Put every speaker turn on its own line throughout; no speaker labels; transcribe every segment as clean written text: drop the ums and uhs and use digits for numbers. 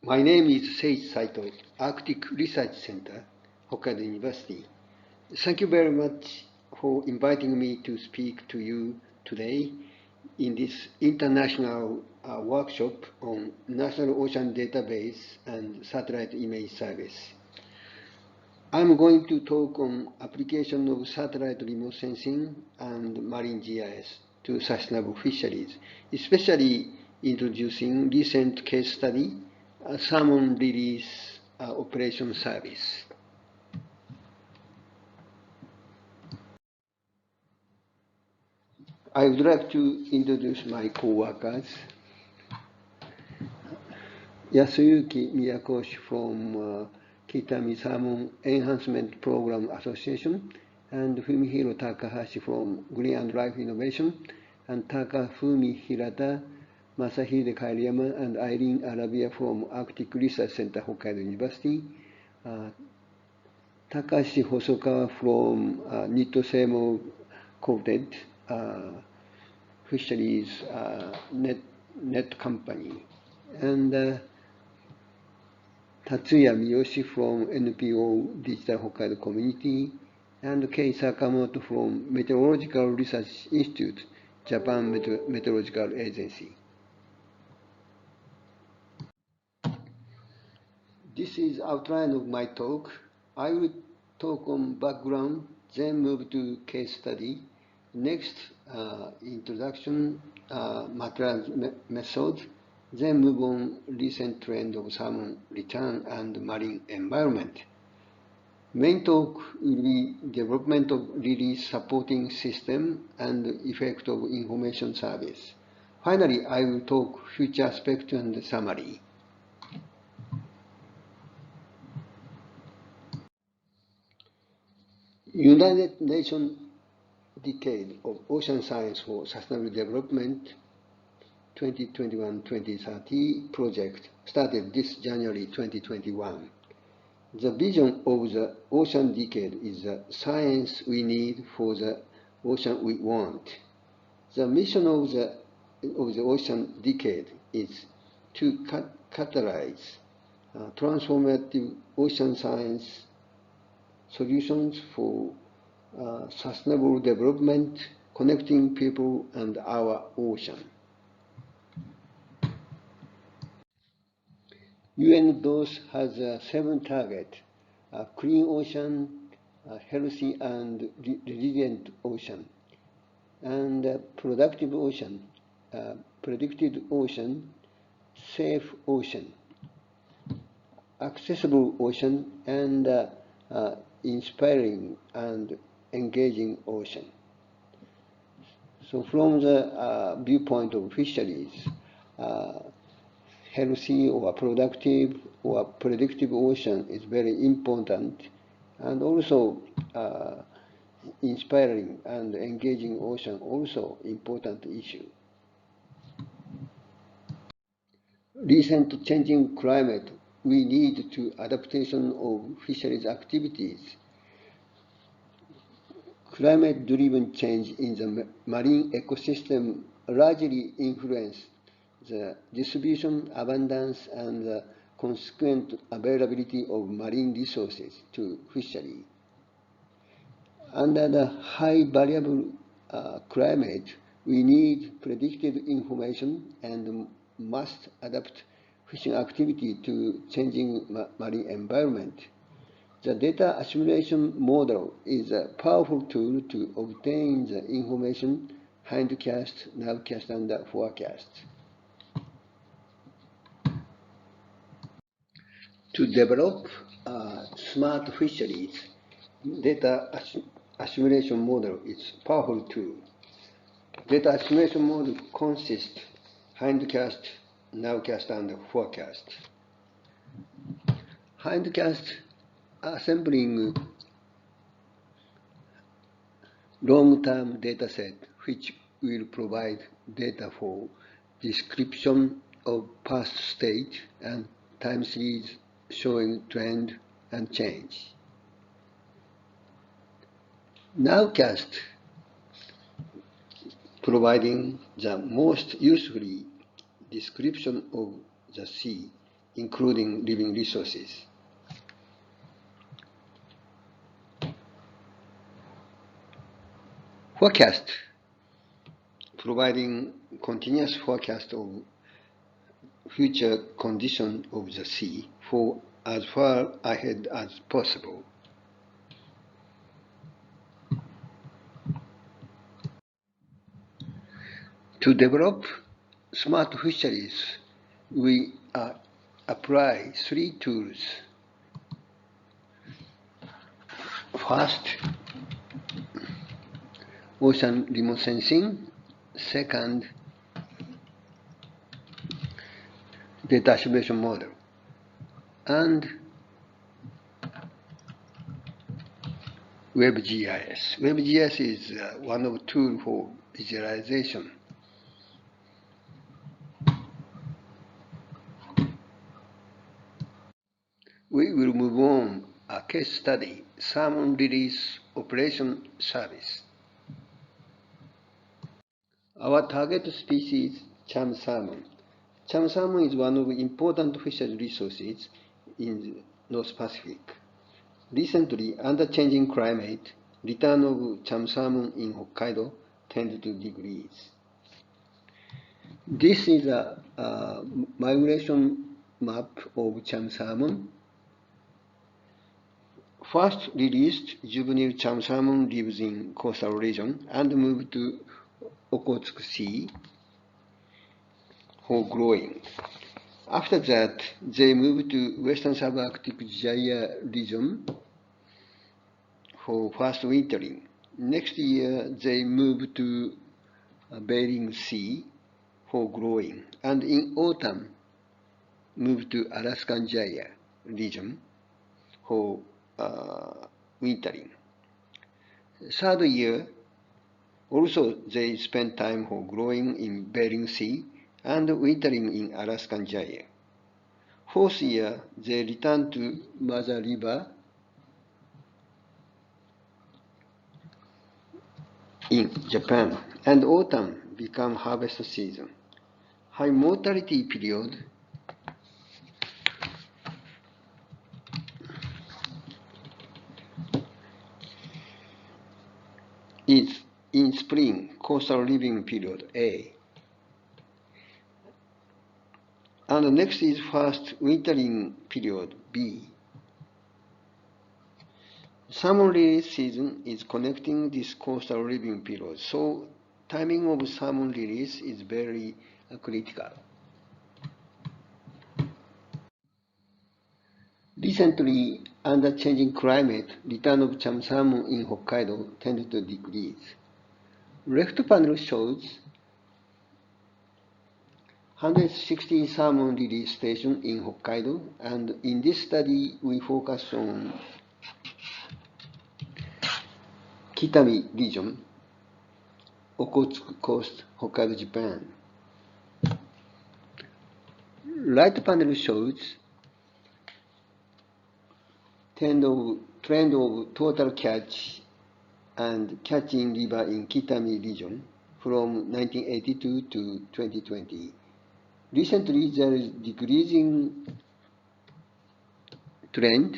My name is Seiichi Saito, Arctic Research Center, Hokkaido University. Thank you very much for inviting me to speak to you today in this international workshop on National Ocean Database and Satellite Image Service. I'm going to talk on application of satellite remote sensing and marine GIS to sustainable fisheries, especially introducing recent case study, salmon release operation service. I would like to introduce my co-workers. Yasuyuki Miyakoshi from Kitami Salmon Enhancement Program Association, and Fumihiro Takahashi from Green and Life Innovation, and Takafumi Hirata, Masahide Kairiyama, and Irene Arabia from Arctic Research Center, Hokkaido University, Takashi Hosokawa from Nitto Coated Fisheries net company, and Tatsuya Miyoshi from NPO Digital Hokkaido Community, and Kei Sakamoto from Meteorological Research Institute, Japan Meteorological Agency. This is outline of my talk. I will talk on background, then move to case study. Next, introduction, materials method, then move on recent trend of salmon return and marine environment. Main talk will be development of release supporting system and effect of information service. Finally, I will talk future aspect and summary. United Nations Decade of Ocean Science for Sustainable Development 2021-2030 project started this January 2021. The vision of the Ocean Decade is the science we need for the ocean we want. The mission of the Ocean Decade is to catalyze transformative ocean science solutions for sustainable development, connecting people and our ocean. UN DOS has 7 targets: clean ocean, healthy and resilient ocean, and productive ocean, predicted ocean, safe ocean, accessible ocean, and inspiring and engaging ocean. So from the viewpoint of fisheries, healthy or productive or predictive ocean is very important, and also inspiring and engaging ocean also important issue. Recent changing climate, we need to adaptation of fisheries activities. Climate-driven change in the marine ecosystem largely influence the distribution, abundance, and the consequent availability of marine resources to fishery. Under the high variable climate, we need predictive information and must adapt fishing activity to changing marine environment. The data assimilation model is a powerful tool to obtain the information hindcast, nowcast, and forecast. To develop smart fisheries, data assimilation model is a powerful tool. Data assimilation model consists hindcast, nowcast, and forecast. Hindcast assembling long-term data set which will provide data for description of past state and time series showing trend and change. Nowcast providing the most useful description of the sea including living resources. Forecast, providing continuous forecast of future condition of the sea for as far ahead as possible. To develop smart fisheries, we apply 3 tools. First, ocean remote sensing. Second, data assimilation model. And WebGIS. WebGIS is one of the tools for visualization. We will move on a case study, salmon release operation service. Our target species, cham salmon. Cham salmon is one of the important fishery resources in the North Pacific. Recently, under changing climate, return of cham salmon in Hokkaido tended to decrease. This is a migration map of cham salmon. First released juvenile cham salmon lives in coastal region and moved to Okhotsk Sea for growing. After that, they moved to western subarctic Jaya region for first wintering. Next year, they moved to Bering Sea for growing, and in autumn, moved to Alaskan Jaya region for wintering. Third year, also they spent time for growing in Bering Sea and wintering in Alaskan Jaya. Fourth year, they returned to Mother River in Japan, and autumn became harvest season. High mortality period is in spring, coastal living period A. And the next is first wintering period B. Salmon release season is connecting this coastal living period, so timing of salmon release is very critical. Recently, under changing climate, return of cham salmon in Hokkaido tended to decrease. Left panel shows 160 salmon release stations in Hokkaido, and in this study we focus on Kitami region, Okhotsk Coast, Hokkaido, Japan. Right panel shows trend of total catch and catching river in Kitami region from 1982 to 2020. Recently, there is decreasing trend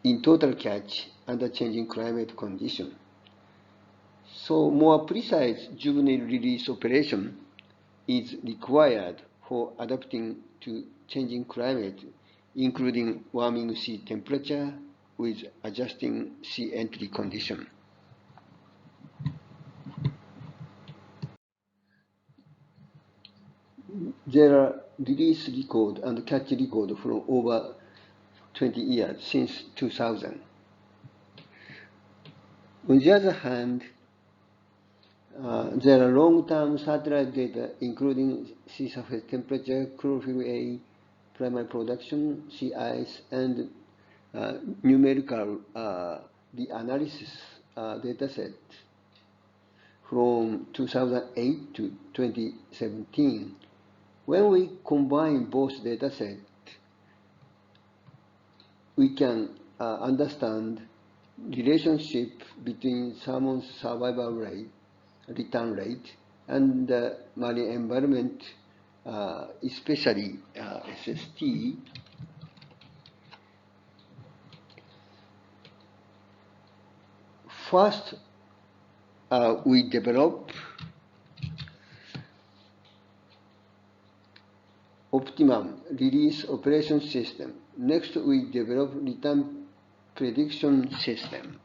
in total catch under changing climate condition. So more precise juvenile release operation is required for adapting to changing climate, including warming sea temperature with adjusting sea entry condition. There are release record and catch record from over 20 years, since 2000. On the other hand, there are long-term satellite data, including sea surface temperature, chlorophyll A, primary production, sea ice, and numerical reanalysis data set from 2008 to 2017. When we combine both data sets, we can understand relationship between salmon's survival rate, return rate, and marine environment especially SST, first, we develop optimum release operation system. Next, we develop return prediction system.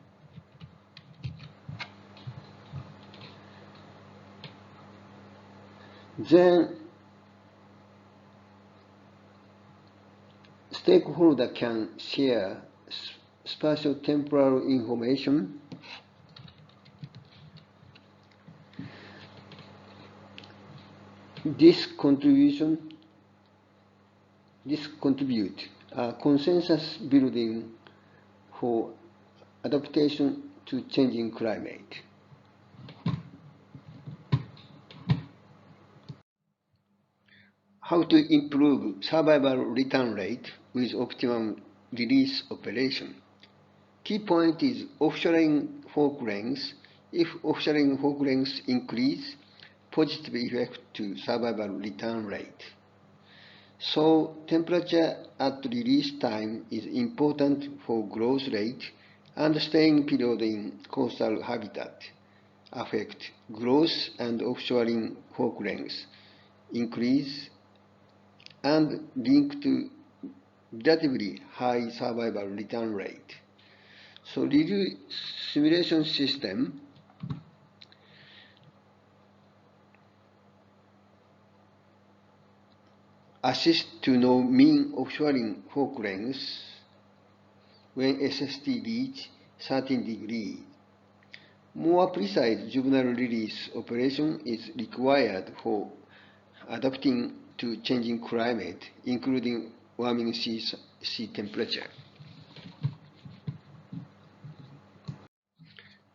Then, stakeholder can share spatio-temporal information. This contribute consensus building for adaptation to changing climate. How to improve survival return rate with optimum release operation. Key point is offshoring fork length. If offshoring fork length increase, positive effect to survival return rate. So temperature at release time is important for growth rate, and staying period in coastal habitat affect growth and offshoring fork length increase and link to relatively high survival return rate. So review simulation system assist to know mean offshoring fork length when SST reach 13 degrees. More precise juvenile release operation is required for adapting to changing climate, including warming sea temperature.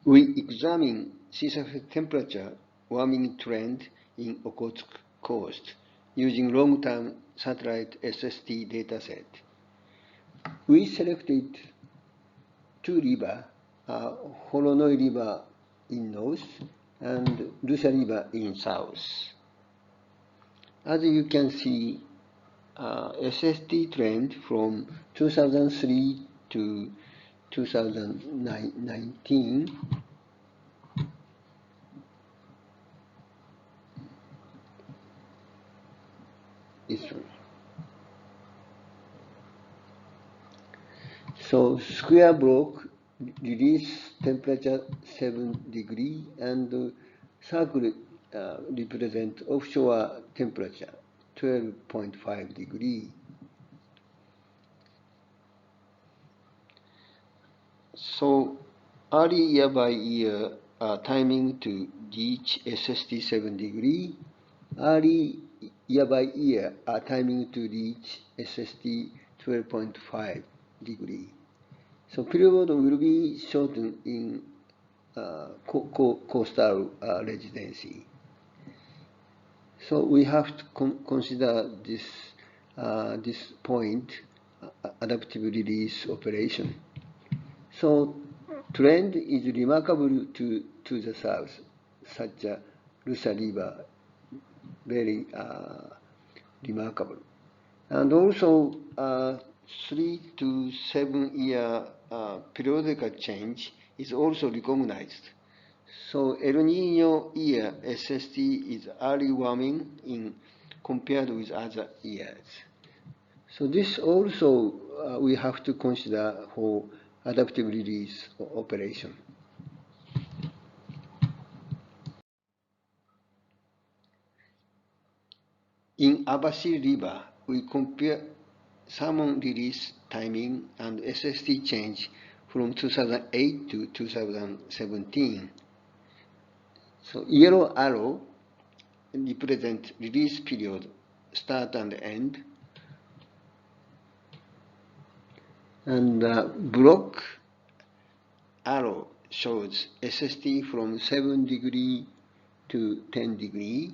We examine sea surface temperature warming trend in Okhotsk Coast using long-term satellite SST dataset. We selected two rivers, Holonoi River in north and Lusa River in south. As you can see, SST trend from 2003 to 2019 is so square block release temperature 7 degrees and circle represent offshore temperature 12.5 degrees. So early year by year timing to reach SST 7 degrees, early year by year timing to reach SST 12.5 degrees. So period will be shortened in coastal residency. So we have to consider this point, adaptive release operation. So trend is remarkable to the south, such as Lusa River, very remarkable. And also 3 to 7 year periodical change is also recognized. So El Nino year SST is early warming in compared with other years. So this also we have to consider for adaptive release operation. In Abasi River, we compare salmon release timing and SST change from 2008 to 2017. So yellow arrow represent release period, start and end. And block arrow shows SST from 7 degrees to 10 degrees.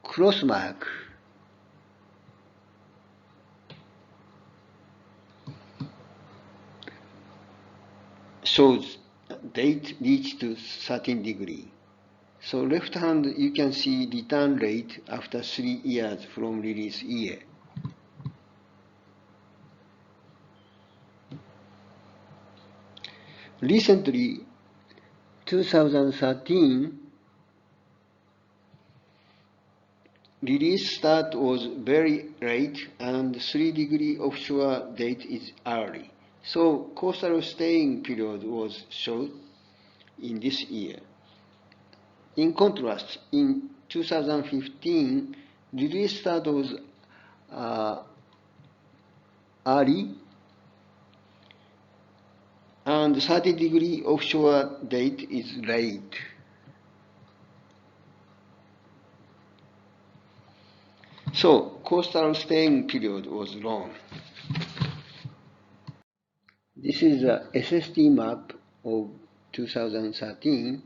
Cross mark shows date reached to 13 degrees. So left hand, you can see return rate after 3 years from release year. Recently, 2013, release start was very late and 3-degree offshore date is early. So coastal staying period was short in this year. In contrast, in 2015, release start was early and 30-degree offshore date is late. So coastal staying period was long. This is a SST map of 2013.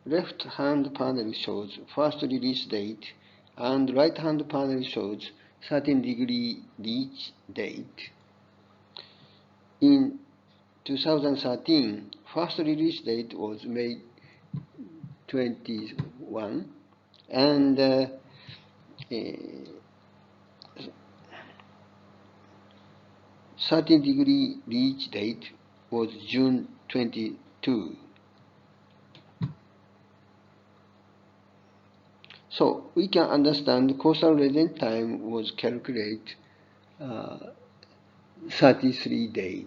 Left-hand panel shows first release date, and right-hand panel shows 13-degree reach date. In 2013, first release date was May 21, and 13-degree reach date was June 22. So we can understand coastal resident time was calculated 33 days.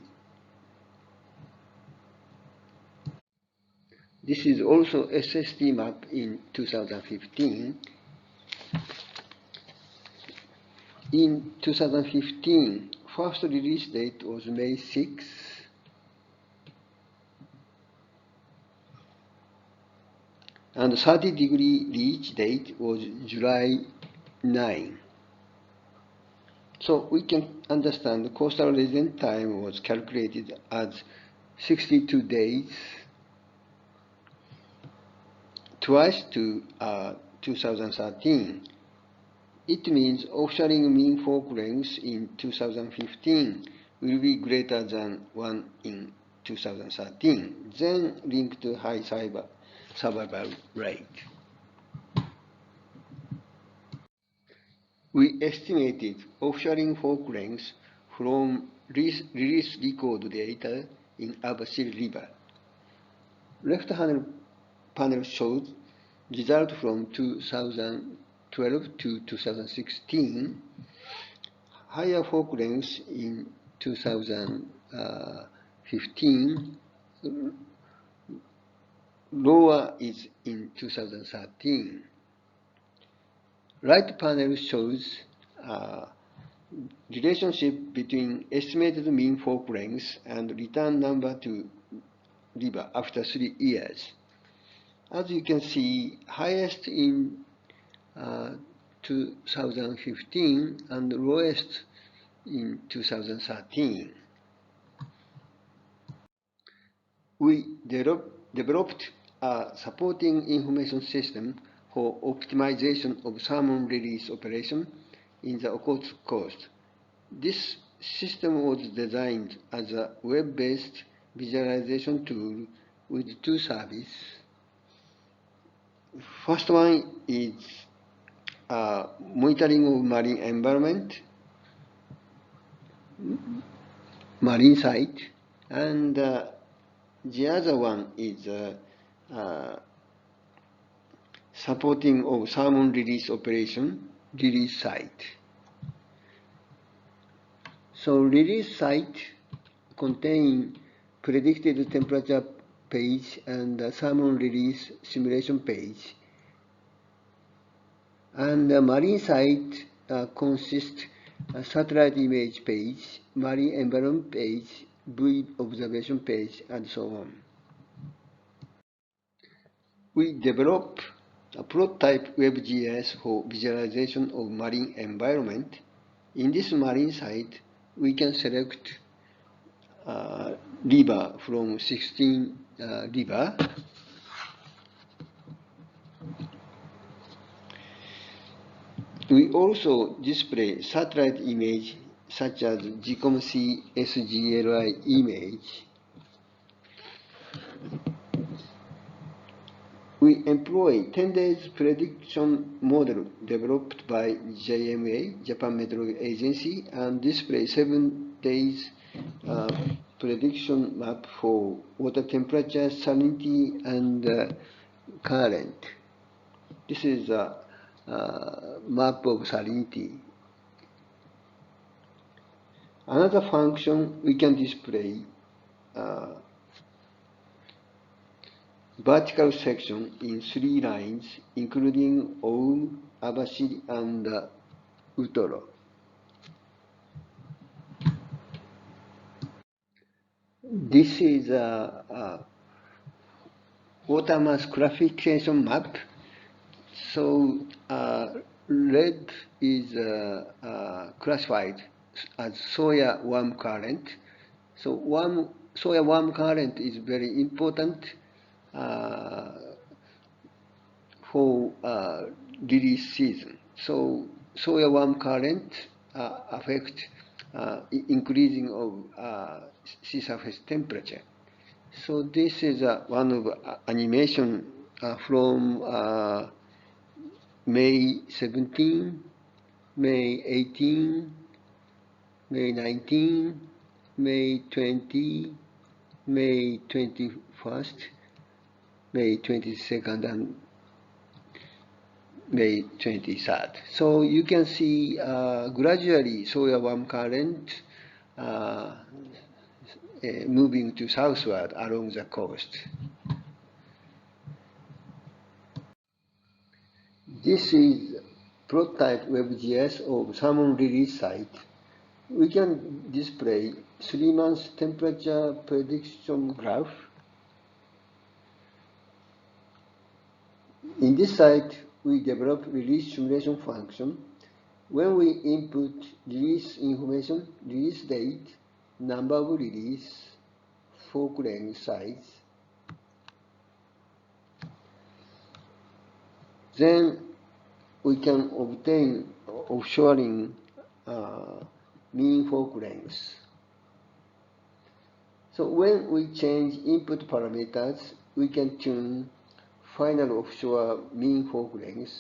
This is also SST map in 2015. In 2015, first release date was May 6. And 30-degree reach date was July 9. So we can understand the coastal resident time was calculated as 62 days, twice to 2013. It means offshoring mean fork length in 2015 will be greater than 1 in 2013, then linked to high survival rate. We estimated offshoring fork length from release record data in Abashiri River. Left-hand panel shows result from 2012 to 2016. Higher fork length in 2015. Lower is in 2013. Right panel shows relationship between estimated mean fork length and return number to river after 3 years. As you can see, highest in 2015 and lowest in 2013. We developed a supporting information system for optimization of salmon release operation in the Okhotsk Coast. This system was designed as a web-based visualization tool with 2 services. First one is monitoring of marine environment, marine site, and the other one is supporting of salmon release operation, release site. So release site contain predicted temperature page and salmon release simulation page. And the marine site consists satellite image page, marine environment page, buoy observation page, and so on. We develop a prototype WebGIS for visualization of marine environment. In this marine site, we can select river from 16 river. We also display satellite image such as GCOM-C SGLI image. we employ 10 days prediction model developed by JMA, Japan Meteorology Agency, and display 7 days prediction map for water temperature, salinity, and current. This is a map of salinity. Another function, we can display vertical section in 3 lines, including Oulu, Abashiri, and Utoro. This is a water mass classification map. So red is classified as soya warm current. So soya warm current is very important for release season. So soya warm current affect increasing of sea surface temperature. So this is one of animation from May 17, May 18, May 19, May 20, May 21st, May 22nd, and May 23rd. So you can see gradually soya warm current moving to southward along the coast. This is prototype WebGIS of salmon release site. We can display 3 months temperature prediction graph. In this site, we develop release simulation function. When we input release information, release date, number of release, fork length size, then we can obtain offshoring mean fork length. So when we change input parameters, we can tune final offshore mean fork length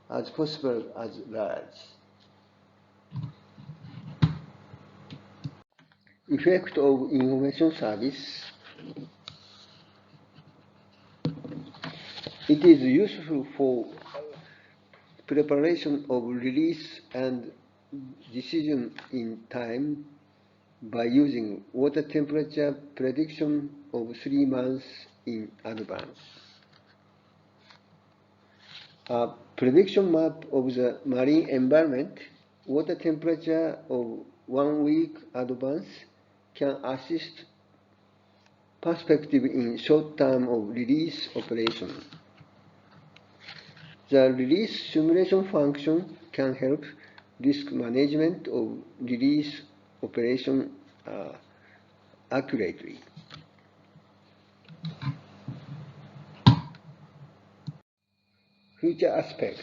as possible as large. Effect of information service. It is useful for preparation of release and decision in time by using water temperature prediction of 3 months in advance. A prediction map of the marine environment, water temperature of 1 week advance can assist perspective in short term of release operation. The release simulation function can help risk management of release operation accurately. Future aspect.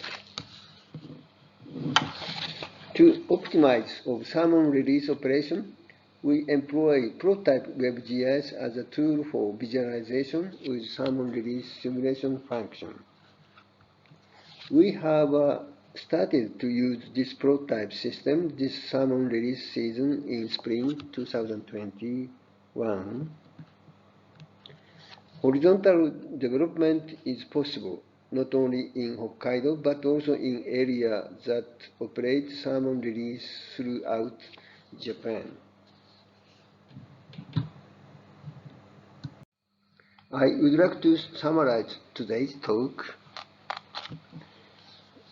To optimize of salmon release operation, we employ prototype WebGIS as a tool for visualization with salmon release simulation function. We have started to use this prototype system this salmon release season in spring 2021. Horizontal development is possible not only in Hokkaido but also in areas that operate salmon release throughout Japan. I would like to summarize today's talk.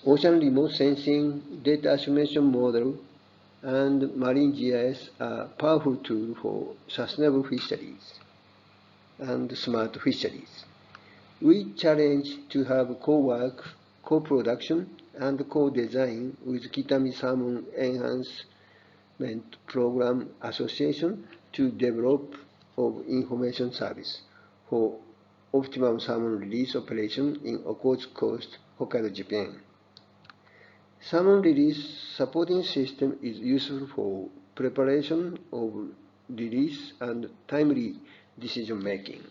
Ocean remote sensing, data assimilation model, and marine GIS are powerful tools for sustainable fisheries and smart fisheries. We challenge to have co-work, co-production, and co-design with Kitami Salmon Enhancement Program Association to develop of information service for optimum salmon release operation in Okhotsu Coast, Hokkaido, Japan. Salmon release supporting system is useful for preparation of release and timely decision making.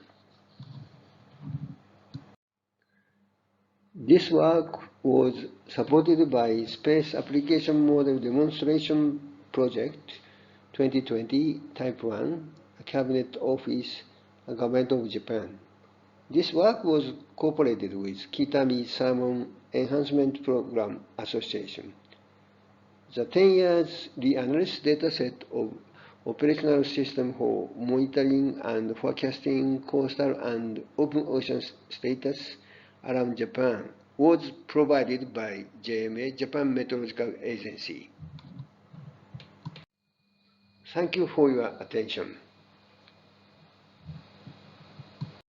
This work was supported by Space Application Model Demonstration Project 2020 Type 1, a Cabinet Office, a Government of Japan. This work was cooperated with Kitami Salmon Enhancement Program Association. The 10 years reanalysis dataset of operational system for monitoring and forecasting coastal and open ocean status around Japan was provided by JMA, Japan Meteorological Agency. Thank you for your attention.